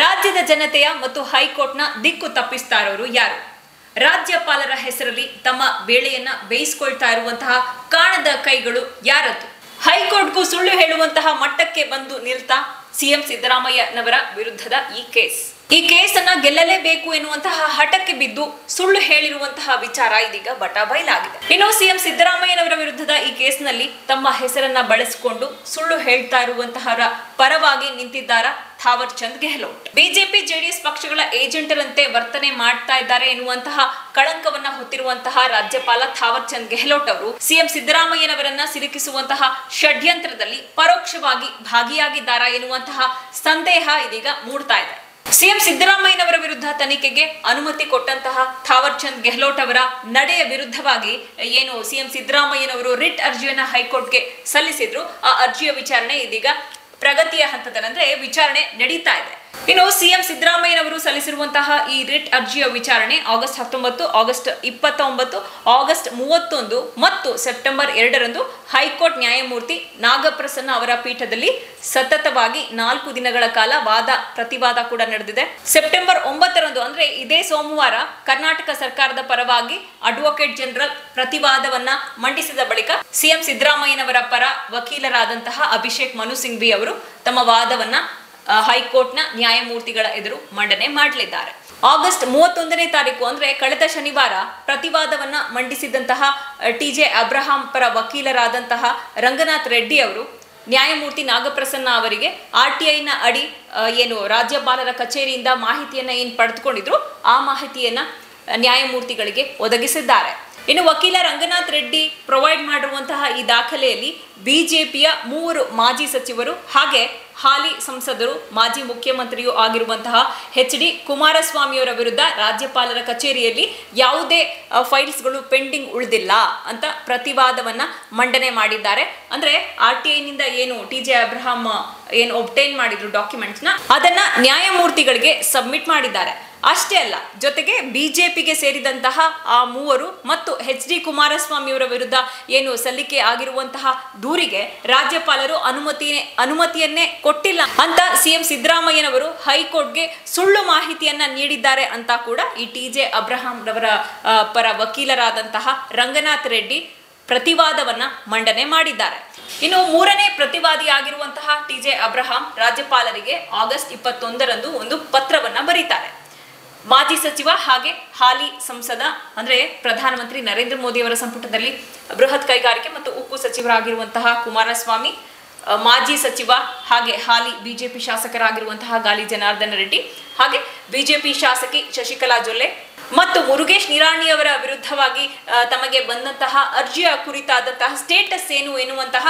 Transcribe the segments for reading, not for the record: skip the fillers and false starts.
ರಾಜ್ಯದ ಜನತೆಯ ಮತ್ತು ಹೈಕೋರ್ಟ್ನ ದಿಕ್ಕು ತಪ್ಪಿಸ್ತಾ ಇರೋರು ಯಾರು? ರಾಜ್ಯಪಾಲರ ಹೆಸರಲ್ಲಿ ತಮ್ಮ ಬೇಳೆಯನ್ನ ಬೇಯಿಸಿಕೊಳ್ತಾ ಇರುವಂತಹ ಕಾಣದ ಕೈಗಳು ಯಾರದ್ದು? ಹೈಕೋರ್ಟ್ಗೂ ಸುಳ್ಳು ಹೇಳುವಂತಹ ಮಟ್ಟಕ್ಕೆ ಬಂದು ನಿಲ್ತಾ ಸಿಎಂ ಸಿದ್ದರಾಮಯ್ಯನವರ ವಿರುದ್ಧದ ಈ ಕೇಸನ್ನ ಗೆಲ್ಲಲೇಬೇಕು ಎನ್ನುವಂತಹ ಹಠಕ್ಕೆ ಬಿದ್ದು ಸುಳ್ಳು ಹೇಳಿರುವಂತಹ ವಿಚಾರ ಇದೀಗ ಬಟಾಬೈಲಾಗಿದೆ. ಇನ್ನು ಸಿಎಂ ಸಿದ್ದರಾಮಯ್ಯನವರ ವಿರುದ್ಧದ ಈ ಕೇಸ್ನಲ್ಲಿ ತಮ್ಮ ಹೆಸರನ್ನ ಬಳಸಿಕೊಂಡು ಸುಳ್ಳು ಹೇಳ್ತಾ ಇರುವಂತಹ ಪರವಾಗಿ ನಿಂತಿದ್ದಾರ ಥಾವರ್ ಚಂದ್ ಗೆಹ್ಲೋಟ್. ಬಿಜೆಪಿ ಜೆಡಿಎಸ್ ಪಕ್ಷಗಳ ಏಜೆಂಟರಂತೆ ವರ್ತನೆ ಮಾಡ್ತಾ ಇದ್ದಾರೆ ಎನ್ನುವಂತಹ ಕಳಂಕವನ್ನ ಹೊತ್ತಿರುವಂತಹ ರಾಜ್ಯಪಾಲ ಥಾವರ್ ಚಂದ್ ಗೆಹ್ಲೋಟ್ ಅವರು ಸಿಎಂ ಸಿದ್ದರಾಮಯ್ಯನವರನ್ನ ಸಿಲುಕಿಸುವಂತಹ ಷಡ್ಯಂತ್ರದಲ್ಲಿ ಪರೋಕ್ಷವಾಗಿ ಭಾಗಿಯಾಗಿದ್ದಾರಾ ಎನ್ನುವಂತಹ ಸಂದೇಹ ಇದೀಗ ಮೂಡ್ತಾ ಇದೆ. ಸಿಎಂ ಸಿದ್ದರಾಮಯ್ಯನವರ ವಿರುದ್ಧ ತನಿಖೆಗೆ ಅನುಮತಿ ಕೊಟ್ಟಂತಹ ಥಾವರ್ ಚಂದ್ ಗೆಹ್ಲೋಟ್ ಅವರ ನಡೆಯ ವಿರುದ್ಧವಾಗಿ ಏನು ಸಿಎಂ ಸಿದ್ದರಾಮಯ್ಯನವರು ರಿಟ್ ಅರ್ಜಿಯನ್ನ ಹೈಕೋರ್ಟ್ಗೆ ಸಲ್ಲಿಸಿದ್ರು. ಆ ಅರ್ಜಿಯ ವಿಚಾರಣೆ ಇದೀಗ ಪ್ರಗತಿಯ ಹಂತದಲ್ಲಿ ವಿಚಾರಣೆ ನಡೀತಾ ಇದೆ. ಇನ್ನು ಸಿಎಂ ಸಿದ್ದರಾಮಯ್ಯನವರು ಸಲ್ಲಿಸಿರುವಂತಹ ಈ ರಿಟ್ ಅರ್ಜಿಯ ವಿಚಾರಣೆ ಆಗಸ್ಟ್ 19, ಆಗಸ್ಟ್ 29, ಆಗಸ್ಟ್ 31 ಮತ್ತು ಸೆಪ್ಟೆಂಬರ್ 2ರಂದು ಹೈಕೋರ್ಟ್ ನ್ಯಾಯಮೂರ್ತಿ ನಾಗಪ್ರಸನ್ನ ಅವರ ಪೀಠದಲ್ಲಿ ಸತತವಾಗಿ 4 ದಿನಗಳ ಕಾಲ ವಾದ ಪ್ರತಿವಾದ ಕೂಡ ನಡೆದಿದೆ. ಸೆಪ್ಟೆಂಬರ್ 9ರಂದು ಅಂದ್ರೆ ಇದೇ ಸೋಮವಾರ ಕರ್ನಾಟಕ ಸರ್ಕಾರದ ಪರವಾಗಿ ಅಡ್ವೊಕೇಟ್ ಜನರಲ್ ಪ್ರತಿವಾದವನ್ನ ಮಂಡಿಸಿದ ಬಳಿಕ ಸಿಎಂ ಸಿದ್ದರಾಮಯ್ಯನವರ ಪರ ವಕೀಲರಾದಂತಹ ಅಭಿಷೇಕ್ ಮನು ಸಿಂಘ್ವಿ ಅವರು ತಮ್ಮ ವಾದವನ್ನ ಹೈಕೋರ್ಟ್ನ ನ್ಯಾಯಮೂರ್ತಿಗಳ ಎದುರು ಮಂಡನೆ ಮಾಡಲಿದ್ದಾರೆ. ಆಗಸ್ಟ್ 31ನೇ ತಾರೀಕು ಅಂದ್ರೆ ಕಳೆದ ಶನಿವಾರ ಪ್ರತಿವಾದವನ್ನ ಮಂಡಿಸಿದಂತಹ ಟಿಜೆ ಅಬ್ರಹಾಂ ಪರ ವಕೀಲರಾದಂತಹ ರಂಗನಾಥ್ ರೆಡ್ಡಿ ಅವರು ನ್ಯಾಯಮೂರ್ತಿ ನಾಗಪ್ರಸನ್ನ ಅವರಿಗೆ RTIನ ಅಡಿ ಏನು ರಾಜ್ಯಪಾಲರ ಕಚೇರಿಯಿಂದ ಮಾಹಿತಿಯನ್ನ ಏನ್ ಪಡೆದುಕೊಂಡಿದ್ರು ಆ ಮಾಹಿತಿಯನ್ನ ನ್ಯಾಯಮೂರ್ತಿಗಳಿಗೆ ಒದಗಿಸಿದ್ದಾರೆ. ಇನ್ನು ವಕೀಲ ರಂಗನಾಥ್ ರೆಡ್ಡಿ ಪ್ರೊವೈಡ್ ಮಾಡಿರುವಂತಹ ಈ ದಾಖಲೆಯಲ್ಲಿ ಬಿಜೆಪಿಯ 3 ಮಾಜಿ ಸಚಿವರು ಹಾಗೆ ಹಾಲಿ ಸಂಸದರು ಮಾಜಿ ಮುಖ್ಯಮಂತ್ರಿಯೂ ಆಗಿರುವಂತಹ HD ಕುಮಾರಸ್ವಾಮಿಯವರ ವಿರುದ್ಧ ರಾಜ್ಯಪಾಲರ ಕಚೇರಿಯಲ್ಲಿ ಯಾವುದೇ ಫೈಲ್ಸ್ಗಳು ಪೆಂಡಿಂಗ್ ಉಳಿದಿಲ್ಲ ಅಂತ ಪ್ರತಿವಾದವನ್ನ ಮಂಡನೆ ಮಾಡಿದ್ದಾರೆ. ಅಂದ್ರೆ RTIನಿಂದ ಏನು ಟಿಜೆ ಅಬ್ರಹಾಂ ಏನು ಒಬ್ಟೈನ್ ಮಾಡಿದ್ರು ಡಾಕ್ಯುಮೆಂಟ್ಸ್ನ ಅದನ್ನ ನ್ಯಾಯಮೂರ್ತಿಗಳಿಗೆ ಸಬ್ಮಿಟ್ ಮಾಡಿದ್ದಾರೆ. ಅಷ್ಟೇ ಅಲ್ಲ, ಜೊತೆಗೆ ಬಿಜೆಪಿಗೆ ಸೇರಿದಂತಹ ಆ 3 ಮತ್ತು HD ಕುಮಾರಸ್ವಾಮಿಯವರ ವಿರುದ್ಧ ಏನು ಸಲ್ಲಿಕೆ ಆಗಿರುವಂತಹ ದೂರಿಗೆ ರಾಜ್ಯಪಾಲರು ಅನುಮತಿಯನ್ನೇ ಕೊಟ್ಟಿಲ್ಲ ಅಂತ ಸಿಎಂ ಸಿದ್ದರಾಮಯ್ಯನವರು ಹೈಕೋರ್ಟ್ಗೆ ಸುಳ್ಳು ಮಾಹಿತಿಯನ್ನ ನೀಡಿದ್ದಾರೆ ಅಂತ ಕೂಡ ಈ ಟಿಜೆ ಅಬ್ರಹಾಂ ರವರ ಪರ ವಕೀಲರಾದಂತಹ ರಂಗನಾಥ್ ರೆಡ್ಡಿ ಪ್ರತಿವಾದವನ್ನ ಮಂಡನೆ ಮಾಡಿದ್ದಾರೆ. ಇನ್ನು 3ನೇ ಪ್ರತಿವಾದಿಯಾಗಿರುವಂತಹ ಟಿಜೆ ಅಬ್ರಹಾಂ ರಾಜ್ಯಪಾಲರಿಗೆ ಆಗಸ್ಟ್ 21ರಂದು ಒಂದು ಪತ್ರವನ್ನ ಬರೀತಾರೆ. ಮಾಜಿ ಸಚಿವ ಹಾಗೆ ಹಾಲಿ ಸಂಸದ ಅಂದ್ರೆ ಪ್ರಧಾನಮಂತ್ರಿ ನರೇಂದ್ರ ಮೋದಿ ಅವರ ಸಂಪುಟದಲ್ಲಿ ಬೃಹತ್ ಕೈಗಾರಿಕೆ ಮತ್ತು ಉಕ್ಕು ಸಚಿವರಾಗಿರುವಂತಹ ಕುಮಾರಸ್ವಾಮಿ, ಮಾಜಿ ಸಚಿವ ಹಾಗೆ ಹಾಲಿ ಬಿಜೆಪಿ ಶಾಸಕರಾಗಿರುವಂತಹ ಗಾಲಿ ಜನಾರ್ದನ ರೆಡ್ಡಿ ಹಾಗೆ ಬಿಜೆಪಿ ಶಾಸಕಿ ಶಶಿಕಲಾ ಜೊಲ್ಲೆ ಮತ್ತು ಮುರುಗೇಶ್ ನಿರಾಣಿ ಅವರ ವಿರುದ್ಧವಾಗಿ ತಮಗೆ ಬಂದಂತಹ ಅರ್ಜಿಯ ಕುರಿತಾದಂತಹ ಸ್ಟೇಟಸ್ ಏನು ಎನ್ನುವಂತಹ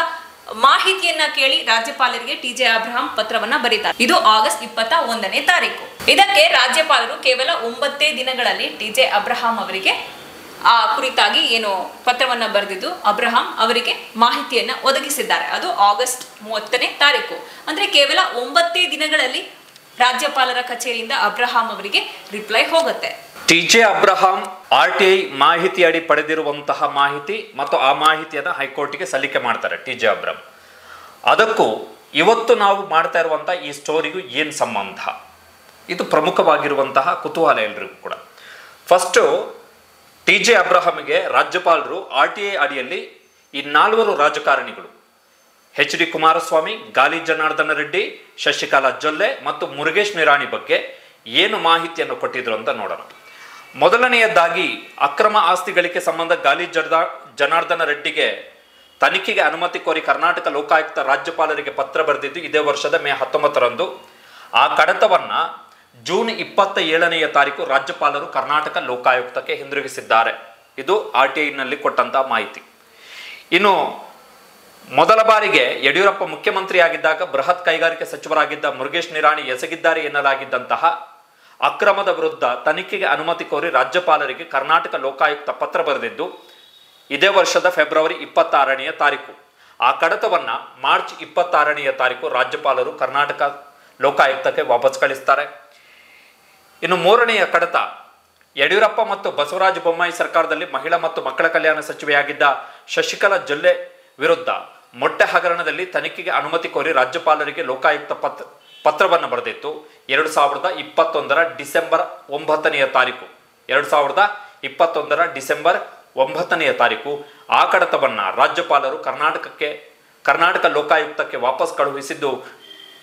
ಮಾಹಿತಿಯನ್ನ ಕೇಳಿ ರಾಜ್ಯಪಾಲರಿಗೆ ಟಿಜೆ ಅಬ್ರಹಾಂ ಪತ್ರವನ್ನ ಬರೀತಾರೆ. ಇದು ಆಗಸ್ಟ್ 21ನೇ ತಾರೀಕು. ಇದಕ್ಕೆ ರಾಜ್ಯಪಾಲರು ಕೇವಲ 9 ದಿನಗಳಲ್ಲಿ ಟಿಜೆ ಅಬ್ರಹಾಂ ಅವರಿಗೆ ಆ ಕುರಿತಾಗಿ ಏನು ಪತ್ರವನ್ನ ಬರೆದಿದ್ದು ಅಬ್ರಹಾಂ ಅವರಿಗೆ ಮಾಹಿತಿಯನ್ನ ಒದಗಿಸಿದ್ದಾರೆ. ಅದು ಆಗಸ್ಟ್ 30ನೇ ತಾರೀಕು. ಅಂದ್ರೆ ಕೇವಲ 9 ದಿನಗಳಲ್ಲಿ ರಾಜ್ಯಪಾಲರ ಕಚೇರಿಯಿಂದ ಅಬ್ರಹಾಂ ಅವರಿಗೆ ರಿಪ್ಲೈ ಹೋಗುತ್ತೆ. ಟಿಜೆ ಅಬ್ರಹಾಂ RTI ಮಾಹಿತಿ ಅಡಿ ಪಡೆದಿರುವಂತಹ ಮಾಹಿತಿ ಮತ್ತು ಆ ಮಾಹಿತಿಯನ್ನು ಹೈಕೋರ್ಟ್ಗೆ ಸಲ್ಲಿಕೆ ಮಾಡ್ತಾರೆ ಟಿಜೆ ಅಬ್ರಹಾಂ. ಅದಕ್ಕೂ ಇವತ್ತು ನಾವು ಮಾಡ್ತಾ ಇರುವಂತಹ ಈ ಸ್ಟೋರಿಗೂ ಏನು ಸಂಬಂಧ? ಇದು ಪ್ರಮುಖವಾಗಿರುವಂತಹ ಕುತೂಹಲ ಎಲ್ರಿಗೂ ಕೂಡ. ಫಸ್ಟು ಟಿಜೆ ಅಬ್ರಹಾಂಗೆ ರಾಜ್ಯಪಾಲರು RTI ಅಡಿಯಲ್ಲಿ ಈ 4 ರಾಜಕಾರಣಿಗಳು HD ಕುಮಾರಸ್ವಾಮಿ, ಗಾಲಿ ಜನಾರ್ದನ ರೆಡ್ಡಿ, ಶಶಿಕಲಾ ಜೊಲ್ಲೆ ಮತ್ತು ಮುರುಗೇಶ್ ನಿರಾಣಿ ಬಗ್ಗೆ ಏನು ಮಾಹಿತಿಯನ್ನು ಕೊಟ್ಟಿದ್ರು ಅಂತ ನೋಡೋಣ. ಮೊದಲನೆಯದಾಗಿ ಅಕ್ರಮ ಆಸ್ತಿ ಗಳಿಕೆ ಸಂಬಂಧ ಗಾಲಿ ಜನಾರ್ದನ ರೆಡ್ಡಿಗೆ ತನಿಖೆಗೆ ಅನುಮತಿ ಕೋರಿ ಕರ್ನಾಟಕ ಲೋಕಾಯುಕ್ತ ರಾಜ್ಯಪಾಲರಿಗೆ ಪತ್ರ ಬರೆದಿದ್ದು ಇದೇ ವರ್ಷದ ಮೇ 19ರಂದು. ಆ ಕಡತವನ್ನ ಜೂನ್ 27ನೇ ತಾರೀಕು ರಾಜ್ಯಪಾಲರು ಕರ್ನಾಟಕ ಲೋಕಾಯುಕ್ತಕ್ಕೆ ಹಿಂದಿರುಗಿಸಿದ್ದಾರೆ. ಇದು RTIನಲ್ಲಿ ಕೊಟ್ಟಂತಹ ಮಾಹಿತಿ. ಇನ್ನು ಮೊದಲ ಬಾರಿಗೆ ಯಡಿಯೂರಪ್ಪ ಮುಖ್ಯಮಂತ್ರಿಯಾಗಿದ್ದಾಗ ಬೃಹತ್ ಕೈಗಾರಿಕೆ ಸಚಿವರಾಗಿದ್ದ ಮುರುಗೇಶ್ ನಿರಾಣಿ ಎಸಗಿದ್ದಾರೆ ಎನ್ನಲಾಗಿದ್ದಂತಹ ಅಕ್ರಮದ ವಿರುದ್ಧ ತನಿಖೆಗೆ ಅನುಮತಿ ಕೋರಿ ರಾಜ್ಯಪಾಲರಿಗೆ ಕರ್ನಾಟಕ ಲೋಕಾಯುಕ್ತ ಪತ್ರ ಬರೆದಿದ್ದು ಇದೇ ವರ್ಷದ ಫೆಬ್ರವರಿ 26ನೇ ತಾರೀಕು. ಆ ಕಡತವನ್ನ ಮಾರ್ಚ್ 26ನೇ ತಾರೀಕು ರಾಜ್ಯಪಾಲರು ಕರ್ನಾಟಕ ಲೋಕಾಯುಕ್ತಕ್ಕೆ ವಾಪಸ್ ಕಳಿಸ್ತಾರೆ. ಇನ್ನು 3ನೆಯ ಕಡತ ಯಡಿಯೂರಪ್ಪ ಮತ್ತು ಬಸವರಾಜ ಬೊಮ್ಮಾಯಿ ಸರ್ಕಾರದಲ್ಲಿ ಮಹಿಳಾ ಮತ್ತು ಮಕ್ಕಳ ಕಲ್ಯಾಣ ಸಚಿವೆಯಾಗಿದ್ದ ಶಶಿಕಲಾ ಜೊಲ್ಲೆ ವಿರುದ್ಧ ಮೊಟ್ಟೆ ಹಗರಣದಲ್ಲಿ ತನಿಖೆಗೆ ಅನುಮತಿ ಕೋರಿ ರಾಜ್ಯಪಾಲರಿಗೆ ಲೋಕಾಯುಕ್ತ ಪತ್ರವನ್ನು ಬರೆದಿತ್ತು 2021 ಡಿಸೆಂಬರ್ 9ನೇ ತಾರೀಕು 2021 ಡಿಸೆಂಬರ್ 9ನೇ ತಾರೀಕು ಆ ಕಡತವನ್ನು ರಾಜ್ಯಪಾಲರು ಕರ್ನಾಟಕ ಲೋಕಾಯುಕ್ತಕ್ಕೆ ವಾಪಸ್ ಕಳುಹಿಸಿದ್ದು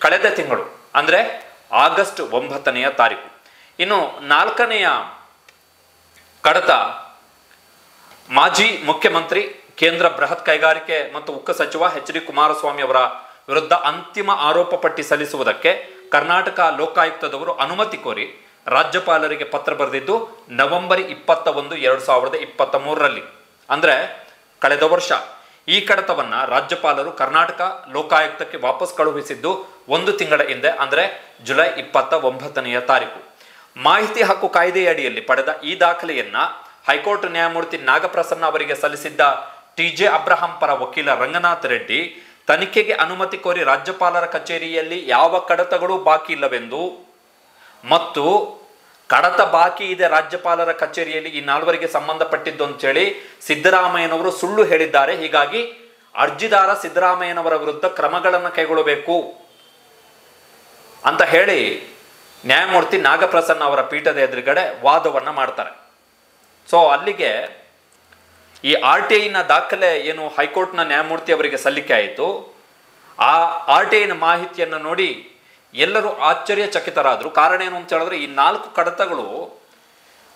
ಕಳೆದ ತಿಂಗಳು, ಅಂದರೆ ಆಗಸ್ಟ್ 9ನೇ ತಾರೀಕು. ಇನ್ನು 4ನೆಯ ಕಡತ ಮಾಜಿ ಮುಖ್ಯಮಂತ್ರಿ ಕೇಂದ್ರ ಬೃಹತ್ ಕೈಗಾರಿಕೆ ಮತ್ತು ಉಕ್ಕು ಸಚಿವ ಎಚ್ ಡಿ ಕುಮಾರಸ್ವಾಮಿ ಅವರ ವಿರುದ್ಧ ಅಂತಿಮ ಆರೋಪ ಪಟ್ಟಿ ಸಲ್ಲಿಸುವುದಕ್ಕೆ ಕರ್ನಾಟಕ ಲೋಕಾಯುಕ್ತದವರು ಅನುಮತಿ ಕೋರಿ ರಾಜ್ಯಪಾಲರಿಗೆ ಪತ್ರ ಬರೆದಿದ್ದು ನವೆಂಬರ್ 21, 2023ರಲ್ಲಿ, ಅಂದರೆ ಕಳೆದ ವರ್ಷ. ಈ ಕಡತವನ್ನು ರಾಜ್ಯಪಾಲರು ಕರ್ನಾಟಕ ಲೋಕಾಯುಕ್ತಕ್ಕೆ ವಾಪಸ್ ಕಳುಹಿಸಿದ್ದು 1 ತಿಂಗಳ ಹಿಂದೆ, ಅಂದರೆ ಜುಲೈ 29ನೇ ತಾರೀಕು. ಮಾಹಿತಿ ಹಕ್ಕು ಕಾಯ್ದೆಯಡಿಯಲ್ಲಿ ಪಡೆದ ಈ ದಾಖಲೆಯನ್ನ ಹೈಕೋರ್ಟ್ ನ್ಯಾಯಮೂರ್ತಿ ನಾಗಪ್ರಸನ್ನ ಅವರಿಗೆ ಸಲ್ಲಿಸಿದ್ದ ಟಿ.ಜೆ. ಅಬ್ರಹಾಂ ಪರ ವಕೀಲ ರಂಗನಾಥ್ ರೆಡ್ಡಿ ತನಿಖೆಗೆ ಅನುಮತಿ ಕೋರಿ ರಾಜ್ಯಪಾಲರ ಕಚೇರಿಯಲ್ಲಿ ಯಾವ ಕಡತಗಳು ಬಾಕಿ ಇಲ್ಲವೆಂದು ಮತ್ತು ಕಡತ ಬಾಕಿ ಇದೆ ರಾಜ್ಯಪಾಲರ ಕಚೇರಿಯಲ್ಲಿ ಈ 4ವರಿಗೆ ಸಂಬಂಧಪಟ್ಟಿದ್ದು ಅಂತೇಳಿ ಸಿದ್ದರಾಮಯ್ಯನವರು ಸುಳ್ಳು ಹೇಳಿದ್ದಾರೆ. ಹೀಗಾಗಿ ಅರ್ಜಿದಾರ ಸಿದ್ದರಾಮಯ್ಯನವರ ವಿರುದ್ಧ ಕ್ರಮಗಳನ್ನು ಕೈಗೊಳ್ಳಬೇಕು ಅಂತ ಹೇಳಿ ನ್ಯಾಯಮೂರ್ತಿ ನಾಗಪ್ರಸನ್ನ ಅವರ ಪೀಠದ ಎದುರುಗಡೆ ವಾದವನ್ನು ಮಾಡ್ತಾರೆ. ಸೊ ಅಲ್ಲಿಗೆ ಈ RTIನ ದಾಖಲೆ ಏನು ಹೈಕೋರ್ಟ್ನ ನ್ಯಾಯಮೂರ್ತಿ ಅವರಿಗೆ ಸಲ್ಲಿಕೆ ಆಯಿತು, ಆ RTIನ ಮಾಹಿತಿಯನ್ನು ನೋಡಿ ಎಲ್ಲರೂ ಆಶ್ಚರ್ಯಚಕಿತರಾದರು. ಕಾರಣ ಏನು ಅಂತ ಹೇಳಿದ್ರೆ, ಈ 4 ಕಡತಗಳು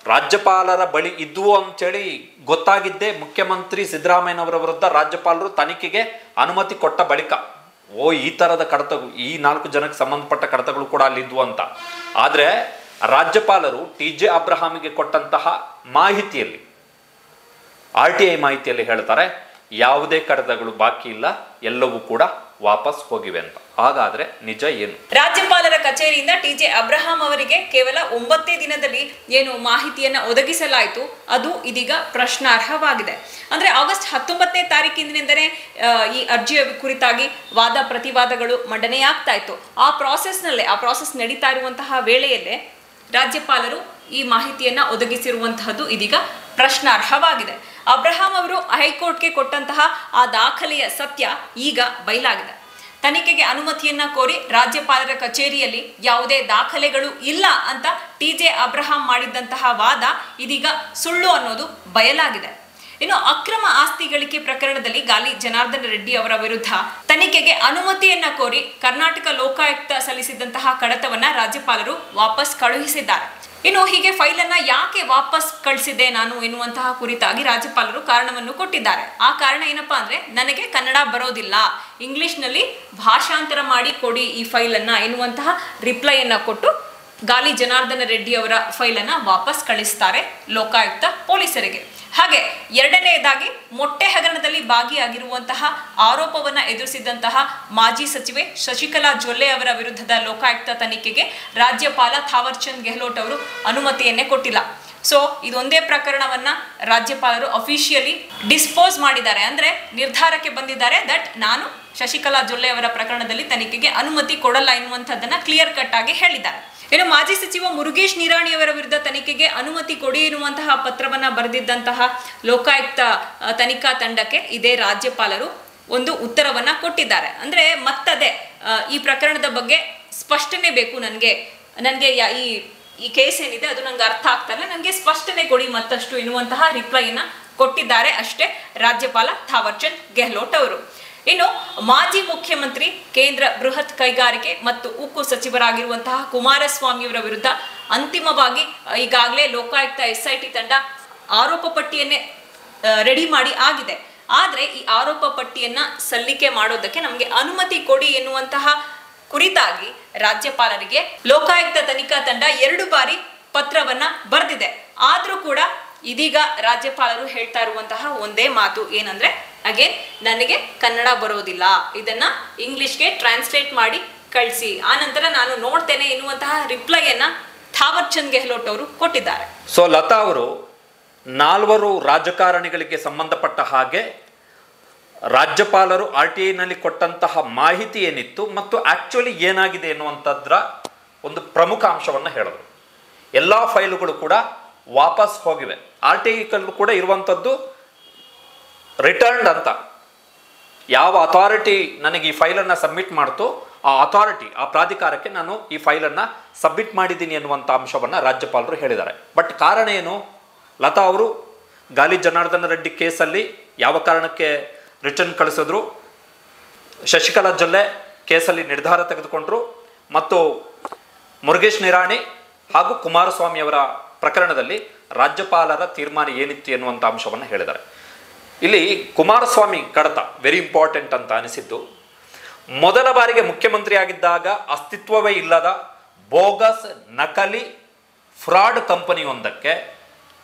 ರಾಜ್ಯಪಾಲರ ಬಳಿ ಇದ್ವು ಅಂತೇಳಿ ಗೊತ್ತಾಗಿದ್ದೇ ಮುಖ್ಯಮಂತ್ರಿ ಸಿದ್ದರಾಮಯ್ಯನವರ ವಿರುದ್ಧ ರಾಜ್ಯಪಾಲರು ತನಿಖೆಗೆ ಅನುಮತಿ ಕೊಟ್ಟ ಬಳಿಕ. ಈ ಥರದ ಕಡತಗಳು, ಈ 4 ಜನಕ್ಕೆ ಸಂಬಂಧಪಟ್ಟ ಕಡತಗಳು ಕೂಡ ಅಲ್ಲಿದ್ವು ಅಂತ. ಆದರೆ ರಾಜ್ಯಪಾಲರು ಟಿ.ಜೆ. ಅಬ್ರಹಾಮಿಗೆ ಕೊಟ್ಟಂತಹ ಮಾಹಿತಿಯಲ್ಲಿ, RTI ಮಾಹಿತಿಯಲ್ಲಿ ಹೇಳ್ತಾರೆ, ಯಾವುದೇ ಕಡತಗಳು ಬಾಕಿ ಇಲ್ಲ, ಎಲ್ಲವೂ ಕೂಡ ವಾಪಸ್ ಹೋಗಿವೆ ಅಂತ. ಹಾಗಾದ್ರೆ ನಿಜ ಏನು? ರಾಜ್ಯಪಾಲರ ಕಚೇರಿಯಿಂದ ಟಿ.ಜೆ. ಅಬ್ರಹಾಂ ಅವರಿಗೆ ಕೇವಲ 9 ದಿನದಲ್ಲಿ ಏನು ಮಾಹಿತಿಯನ್ನ ಒದಗಿಸಲಾಯಿತು, ಅದು ಇದೀಗ ಪ್ರಶ್ನಾರ್ಹವಾಗಿದೆ. ಅಂದ್ರೆ ಆಗಸ್ಟ್ 19ನೇ ತಾರೀಕಿನಿಂದಲೇ ಈ ಅರ್ಜಿಯ ಕುರಿತಾಗಿ ವಾದ ಪ್ರತಿವಾದಗಳು ಮಂಡನೆಯಾಗ್ತಾ ಇತ್ತು. ಆ ಪ್ರಾಸೆಸ್ ನಡೀತಾ ಇರುವಂತಹ ವೇಳೆಯಲ್ಲೇ ರಾಜ್ಯಪಾಲರು ಈ ಮಾಹಿತಿಯನ್ನ ಒದಗಿಸಿರುವಂತಹದ್ದು ಇದೀಗ ಪ್ರಶ್ನಾರ್ಹವಾಗಿದೆ. ಅಬ್ರಹಾಂ ಅವರು ಹೈಕೋರ್ಟ್ಗೆ ಕೊಟ್ಟಂತಹ ಆ ದಾಖಲೆಯ ಸತ್ಯ ಈಗ ಬಯಲಾಗಿದೆ. ತನಿಖೆಗೆ ಅನುಮತಿಯನ್ನ ಕೋರಿ ರಾಜ್ಯಪಾಲರ ಕಚೇರಿಯಲ್ಲಿ ಯಾವುದೇ ದಾಖಲೆಗಳು ಇಲ್ಲ ಅಂತ ಟಿ.ಜೆ. ಅಬ್ರಹಾಂ ಮಾಡಿದ್ದಂತಹ ವಾದ ಇದೀಗ ಸುಳ್ಳು ಅನ್ನೋದು ಬಯಲಾಗಿದೆ. ಇನ್ನು ಅಕ್ರಮ ಆಸ್ತಿ ಗಳಿಕೆ ಪ್ರಕರಣದಲ್ಲಿ ಗಾಲಿ ಜನಾರ್ದನ ರೆಡ್ಡಿ ಅವರ ವಿರುದ್ಧ ತನಿಖೆಗೆ ಅನುಮತಿಯನ್ನ ಕೋರಿ ಕರ್ನಾಟಕ ಲೋಕಾಯುಕ್ತ ಸಲ್ಲಿಸಿದಂತಹ ಕಡತವನ್ನ ರಾಜ್ಯಪಾಲರು ವಾಪಸ್ ಕಳುಹಿಸಿದ್ದಾರೆ. ಇನ್ನು ಹೀಗೆ ಫೈಲನ್ನು ಯಾಕೆ ವಾಪಸ್ ಕಳಿಸಿದೆ ನಾನು ಎನ್ನುವಂತಹ ಕುರಿತಾಗಿ ರಾಜ್ಯಪಾಲರು ಕಾರಣವನ್ನು ಕೊಟ್ಟಿದ್ದಾರೆ. ಆ ಕಾರಣ ಏನಪ್ಪಾ ಅಂದ್ರೆ, ನನಗೆ ಕನ್ನಡ ಬರೋದಿಲ್ಲ, ಇಂಗ್ಲಿಷ್ನಲ್ಲಿ ಭಾಷಾಂತರ ಮಾಡಿ ಕೊಡಿ ಈ ಫೈಲನ್ನು ಎನ್ನುವಂತಹ ರಿಪ್ಲೈಯನ್ನು ಕೊಟ್ಟು ಗಾಲಿ ಜನಾರ್ದನ ರೆಡ್ಡಿ ಅವರ ಫೈಲನ್ನು ವಾಪಸ್ ಕಳಿಸ್ತಾರೆ ಲೋಕಾಯುಕ್ತ ಪೊಲೀಸರಿಗೆ. ಹಾಗೆ ಎರಡನೆಯದಾಗಿ ಮೊಟ್ಟೆ ಹಗರಣದಲ್ಲಿ ಭಾಗಿಯಾಗಿರುವಂತಹ ಆರೋಪವನ್ನ ಎದುರಿಸಿದಂತಹ ಮಾಜಿ ಸಚಿವೆ ಶಶಿಕಲಾ ಜೊಲ್ಲೆ ಅವರ ವಿರುದ್ಧದ ಲೋಕಾಯುಕ್ತ ತನಿಖೆಗೆ ರಾಜ್ಯಪಾಲ ಥಾವರ್ ಚಂದ್ ಗೆಹ್ಲೋಟ್ ಅವರು ಅನುಮತಿಯನ್ನೇ ಕೊಟ್ಟಿಲ್ಲ. ಸೊ ಇದೊಂದೇ ಪ್ರಕರಣವನ್ನ ರಾಜ್ಯಪಾಲರು ಅಫಿಷಿಯಲಿ ಡಿಸ್ಪೋಸ್ ಮಾಡಿದ್ದಾರೆ, ಅಂದ್ರೆ ನಿರ್ಧಾರಕ್ಕೆ ಬಂದಿದ್ದಾರೆ ದಟ್ ನಾನು ಶಶಿಕಲಾ ಜೊಲ್ಲೆ ಅವರ ಪ್ರಕರಣದಲ್ಲಿ ತನಿಖೆಗೆ ಅನುಮತಿ ಕೊಡಲ್ಲ ಎನ್ನುವಂಥದ್ದನ್ನ ಕ್ಲಿಯರ್ ಕಟ್ ಆಗಿ ಹೇಳಿದ್ದಾರೆ. ಇನ್ನು ಮಾಜಿ ಸಚಿವ ಮುರುಗೇಶ್ ನಿರಾಣಿಯವರ ವಿರುದ್ಧ ತನಿಖೆಗೆ ಅನುಮತಿ ಕೊಡಿ ಎನ್ನುವಂತಹ ಪತ್ರವನ್ನ ಬರೆದಿದ್ದಂತಹ ಲೋಕಾಯುಕ್ತ ತನಿಖಾ ತಂಡಕ್ಕೆ ಇದೇ ರಾಜ್ಯಪಾಲರು ಒಂದು ಉತ್ತರವನ್ನ ಕೊಟ್ಟಿದ್ದಾರೆ. ಅಂದ್ರೆ ಮತ್ತದೇ ಈ ಪ್ರಕರಣದ ಬಗ್ಗೆ ಸ್ಪಷ್ಟನೆ ಬೇಕು, ನನಗೆ ಈ ಕೇಸ್ ಏನಿದೆ ಅದು ನಂಗೆ ಅರ್ಥ ಆಗ್ತಾ ಇಲ್ಲ, ನನಗೆ ಸ್ಪಷ್ಟನೆ ಕೊಡಿ ಮತ್ತಷ್ಟು ಎನ್ನುವಂತಹ ರಿಪ್ಲೈಯನ್ನ ಕೊಟ್ಟಿದ್ದಾರೆ ಅಷ್ಟೇ ರಾಜ್ಯಪಾಲ ಥಾವರ್ ಚಂದ್ ಗೆಹ್ಲೋಟ್ ಅವರು. ಇನ್ನು ಮಾಜಿ ಮುಖ್ಯಮಂತ್ರಿ ಕೇಂದ್ರ ಬೃಹತ್ ಕೈಗಾರಿಕೆ ಮತ್ತು ಉಕ್ಕು ಸಚಿವರಾಗಿರುವಂತಹ ಕುಮಾರಸ್ವಾಮಿಯವರ ವಿರುದ್ಧ ಅಂತಿಮವಾಗಿ ಈಗಾಗಲೇ ಲೋಕಾಯುಕ್ತ SIT ತಂಡ ಆರೋಪ ಪಟ್ಟಿಯನ್ನೇ ರೆಡಿ ಮಾಡಿ ಆಗಿದೆ. ಆದರೆ ಈ ಆರೋಪ ಪಟ್ಟಿಯನ್ನ ಸಲ್ಲಿಕೆ ಮಾಡೋದಕ್ಕೆ ನಮಗೆ ಅನುಮತಿ ಕೊಡಿ ಎನ್ನುವಂತಹ ಕುರಿತಾಗಿ ರಾಜ್ಯಪಾಲರಿಗೆ ಲೋಕಾಯುಕ್ತ ತನಿಖಾ ತಂಡ 2 ಬಾರಿ ಪತ್ರವನ್ನ ಬರೆದಿದೆ. ಆದ್ರೂ ಕೂಡ ಇದೀಗ ರಾಜ್ಯಪಾಲರು ಹೇಳ್ತಾ ಇರುವಂತಹ ಒಂದೇ ಮಾತು ಏನಂದ್ರೆ, ಅಗೇನ್ ನನಗೆ ಕನ್ನಡ ಬರೋದಿಲ್ಲ, ಇದನ್ನ ಇಂಗ್ಲಿಷ್ಗೆ ಟ್ರಾನ್ಸ್ಲೇಟ್ ಮಾಡಿ ಕಳಿಸಿ, ಆ ನಂತರ ನಾನು ನೋಡ್ತೇನೆ ಎನ್ನುವಂತಹ ರಿಪ್ಲೈಯನ್ನ ಥಾವರ್ ಚಂದ್ ಗೆಹ್ಲೋಟ್ ಅವರು ಕೊಟ್ಟಿದ್ದಾರೆ. ಸೊ ಲತಾ ಅವರು 4 ರಾಜಕಾರಣಿಗಳಿಗೆ ಸಂಬಂಧಪಟ್ಟ ಹಾಗೆ ರಾಜ್ಯಪಾಲರು RTIನಲ್ಲಿ ಕೊಟ್ಟಂತಹ ಮಾಹಿತಿ ಏನಿತ್ತು ಮತ್ತು ಆಕ್ಚುಲಿ ಏನಾಗಿದೆ ಎನ್ನುವಂಥದ್ರ ಒಂದು ಪ್ರಮುಖ ಅಂಶವನ್ನು ಹೇಳಿದ್ರು. ಎಲ್ಲ ಫೈಲುಗಳು ಕೂಡ ವಾಪಸ್ ಹೋಗಿವೆ. RTI ಕೂಡ ಇರುವಂಥದ್ದು ರಿಟರ್ನ್ಡ್ ಅಂತ. ಯಾವ ಅಥಾರಿಟಿ ನನಗೆ ಈ ಫೈಲನ್ನು ಸಬ್ಮಿಟ್ ಮಾಡ್ತೋ ಆ ಅಥಾರಿಟಿ, ಆ ಪ್ರಾಧಿಕಾರಕ್ಕೆ ನಾನು ಈ ಫೈಲನ್ನು ಸಬ್ಮಿಟ್ ಮಾಡಿದ್ದೀನಿ ಎನ್ನುವಂಥ ಅಂಶವನ್ನು ರಾಜ್ಯಪಾಲರು ಹೇಳಿದ್ದಾರೆ. ಬಟ್ ಕಾರಣ ಏನು? ಲತಾ ಅವರು ಗಾಲಿ ಜನಾರ್ದನ ರೆಡ್ಡಿ ಕೇಸಲ್ಲಿ ಯಾವ ಕಾರಣಕ್ಕೆ ರಿಟರ್ನ್ ಕಳಿಸಿದ್ರು, ಶಶಿಕಲಾ ಜೊಲ್ಲೆ ಕೇಸಲ್ಲಿ ನಿರ್ಧಾರ ತೆಗೆದುಕೊಂಡ್ರು, ಮತ್ತು ಮುರುಗೇಶ್ ನಿರಾಣಿ ಹಾಗೂ ಕುಮಾರಸ್ವಾಮಿ ಅವರ ಪ್ರಕರಣದಲ್ಲಿ ರಾಜ್ಯಪಾಲರ ತೀರ್ಮಾನ ಏನಿತ್ತು ಎನ್ನುವಂಥ ಅಂಶವನ್ನು ಹೇಳಿದ್ದಾರೆ. ಇಲ್ಲಿ ಕುಮಾರಸ್ವಾಮಿ ಕಡತ ವೆರಿ ಇಂಪಾರ್ಟೆಂಟ್ ಅಂತ ಅನಿಸಿದ್ದು, ಮೊದಲ ಬಾರಿಗೆ ಮುಖ್ಯಮಂತ್ರಿ ಆಗಿದ್ದಾಗ ಅಸ್ತಿತ್ವವೇ ಇಲ್ಲದ ಬೋಗಸ್ ನಕಲಿ ಫ್ರಾಡ್ ಕಂಪನಿಯೊಂದಕ್ಕೆ